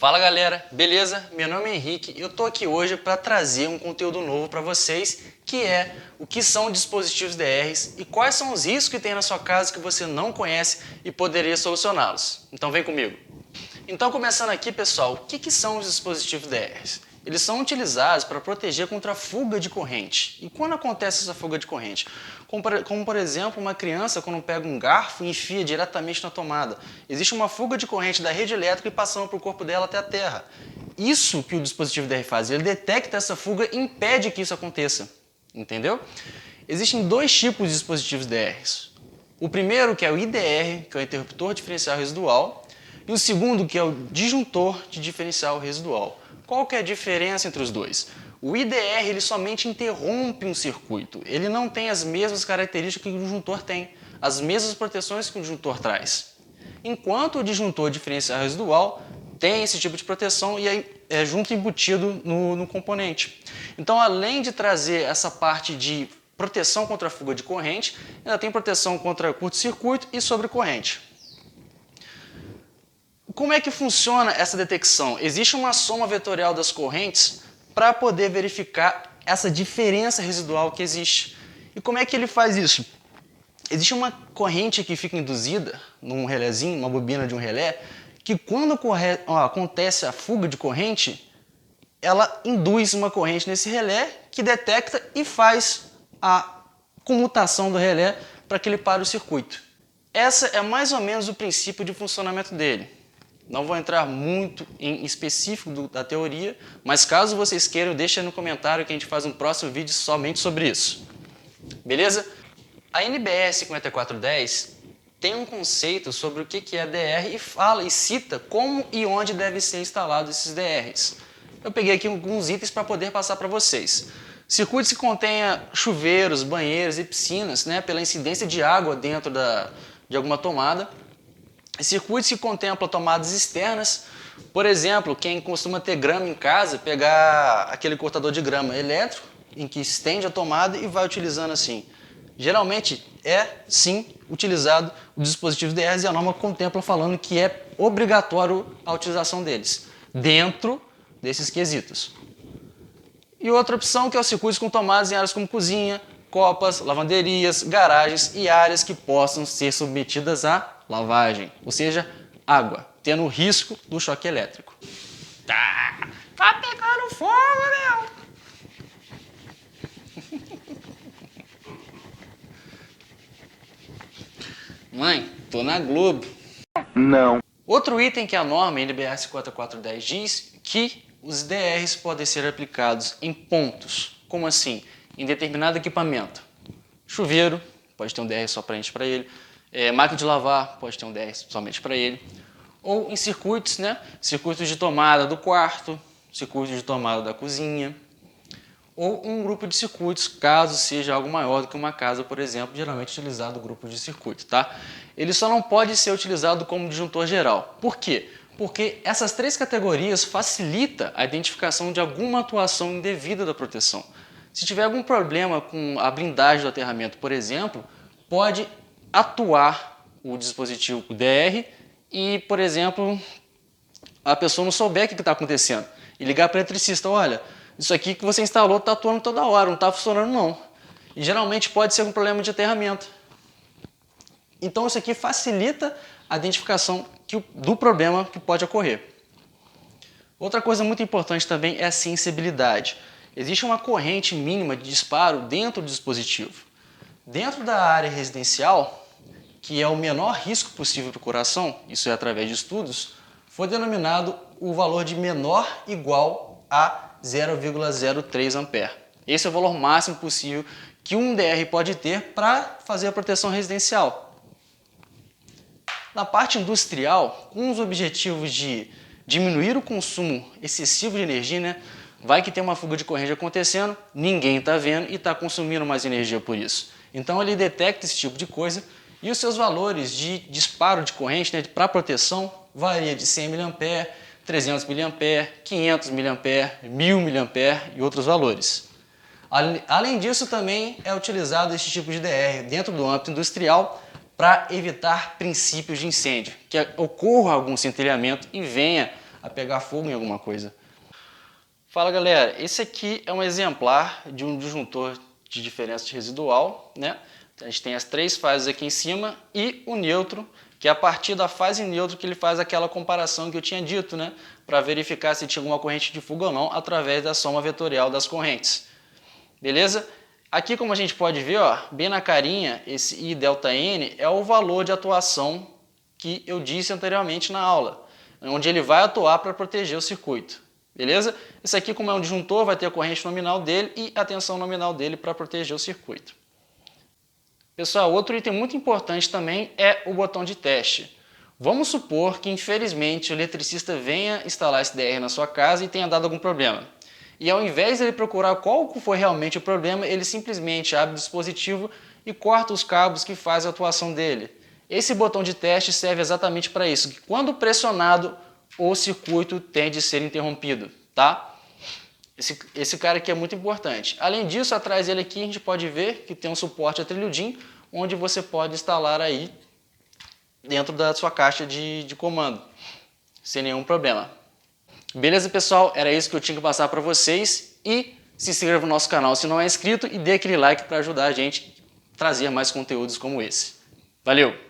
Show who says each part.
Speaker 1: Fala galera, beleza? Meu nome é Henrique e eu tô aqui hoje para trazer um conteúdo novo para vocês, que é o que são dispositivos DRs e quais são os riscos que tem na sua casa que você não conhece e poderia solucioná-los. Então vem comigo. Então começando aqui pessoal, o que são os dispositivos DRs? Eles são utilizados para proteger contra a fuga de corrente. E quando acontece essa fuga de corrente? Como por exemplo, uma criança quando pega um garfo e enfia diretamente na tomada. Existe uma fuga de corrente da rede elétrica e passando para o corpo dela até a terra. Isso que o dispositivo DR faz, ele detecta essa fuga e impede que isso aconteça. Entendeu? Existem dois tipos de dispositivos DRs. O primeiro que é o IDR, que é o interruptor diferencial residual, e o segundo que é o disjuntor de diferencial residual. Qual que é a diferença entre os dois? O IDR ele somente interrompe um circuito, ele não tem as mesmas características que o disjuntor tem, as mesmas proteções que o disjuntor traz. Enquanto o disjuntor diferencial residual tem esse tipo de proteção e é junto embutido no componente. Então, além de trazer essa parte de proteção contra a fuga de corrente, ainda tem proteção contra curto-circuito e sobrecorrente. Como é que funciona essa detecção? Existe uma soma vetorial das correntes para poder verificar essa diferença residual que existe. E como é que ele faz isso? Existe uma corrente que fica induzida num relézinho, uma bobina de um relé, que quando acontece a fuga de corrente, ela induz uma corrente nesse relé que detecta e faz a comutação do relé para que ele pare o circuito. Essa é mais ou menos o princípio de funcionamento dele. Não vou entrar muito em específico da teoria, mas caso vocês queiram, deixa aí no comentário que a gente faz um próximo vídeo somente sobre isso. Beleza? A NBR 5410 tem um conceito sobre o que é DR e fala e cita como e onde devem ser instalados esses DRs. Eu peguei aqui alguns itens para poder passar para vocês. Circuitos que contenham chuveiros, banheiros e piscinas, pela incidência de água dentro de alguma tomada. Circuitos que contemplam tomadas externas, por exemplo, quem costuma ter grama em casa, pegar aquele cortador de grama elétrico, em que estende a tomada e vai utilizando assim. Geralmente é sim utilizado o dispositivo DRs e a norma contempla falando que é obrigatório a utilização deles, dentro desses quesitos. E outra opção que é os circuitos com tomadas em áreas como cozinha, copas, lavanderias, garagens e áreas que possam ser submetidas a lavagem, ou seja, água, tendo o risco do choque elétrico. Tá pegando fogo, meu! Mãe, tô na Globo.
Speaker 2: Não.
Speaker 1: Outro item que a norma NBR 5410 diz que os DRs podem ser aplicados em pontos. Como assim? Em determinado equipamento. Chuveiro, pode ter um DR só para ele. Máquina de lavar, pode ter um DR somente para ele. Ou em circuitos, circuitos de tomada do quarto, circuitos de tomada da cozinha. Ou um grupo de circuitos, caso seja algo maior do que uma casa, por exemplo, geralmente utilizado o grupo de circuito, tá? Ele só não pode ser utilizado como disjuntor geral. Por quê? Porque essas três categorias facilitam a identificação de alguma atuação indevida da proteção. Se tiver algum problema com a blindagem do aterramento, por exemplo, pode atuar o dispositivo DR e, por exemplo, a pessoa não souber o que está acontecendo e ligar para o eletricista, olha, isso aqui que você instalou está atuando toda hora, não está funcionando não. E geralmente pode ser um problema de aterramento. Então isso aqui facilita a identificação do problema que pode ocorrer. Outra coisa muito importante também é a sensibilidade. Existe uma corrente mínima de disparo dentro do dispositivo. Dentro da área residencial, que é o menor risco possível para o coração, isso é através de estudos, foi denominado o valor de menor igual a 0,03 ampere. Esse é o valor máximo possível que um DR pode ter para fazer a proteção residencial. Na parte industrial, com os objetivos de diminuir o consumo excessivo de energia, vai que tem uma fuga de corrente acontecendo, ninguém está vendo e está consumindo mais energia por isso. Então ele detecta esse tipo de coisa e os seus valores de disparo de corrente para proteção varia de 100 mA, 300 mA, 500 mA, 1000 mA e outros valores. Além disso, também é utilizado esse tipo de DR dentro do âmbito industrial para evitar princípios de incêndio, que ocorra algum centelhamento e venha a pegar fogo em alguma coisa. Fala galera, esse aqui é um exemplar de um disjuntor de diferença de residual, né? A gente tem as 3 fases aqui em cima e o neutro, que é a partir da fase neutro que ele faz aquela comparação que eu tinha dito, né? Para verificar se tinha alguma corrente de fuga ou não, através da soma vetorial das correntes. Beleza? Aqui, como a gente pode ver, ó, bem na carinha, esse I delta N é o valor de atuação que eu disse anteriormente na aula, onde ele vai atuar para proteger o circuito. Beleza? Esse aqui, como é um disjuntor, vai ter a corrente nominal dele e a tensão nominal dele para proteger o circuito. Pessoal, outro item muito importante também é o botão de teste. Vamos supor que, infelizmente, o eletricista venha instalar esse DR na sua casa e tenha dado algum problema. E ao invés de ele procurar qual foi realmente o problema, ele simplesmente abre o dispositivo e corta os cabos que fazem a atuação dele. Esse botão de teste serve exatamente para isso, que quando pressionado, o circuito tende a ser interrompido, tá? Esse cara aqui é muito importante. Além disso, atrás dele aqui a gente pode ver que tem um suporte a trilho-DIN, onde você pode instalar aí dentro da sua caixa de comando, sem nenhum problema. Beleza, pessoal? Era isso que eu tinha que passar para vocês. E se inscreva no nosso canal se não é inscrito e dê aquele like para ajudar a gente a trazer mais conteúdos como esse. Valeu!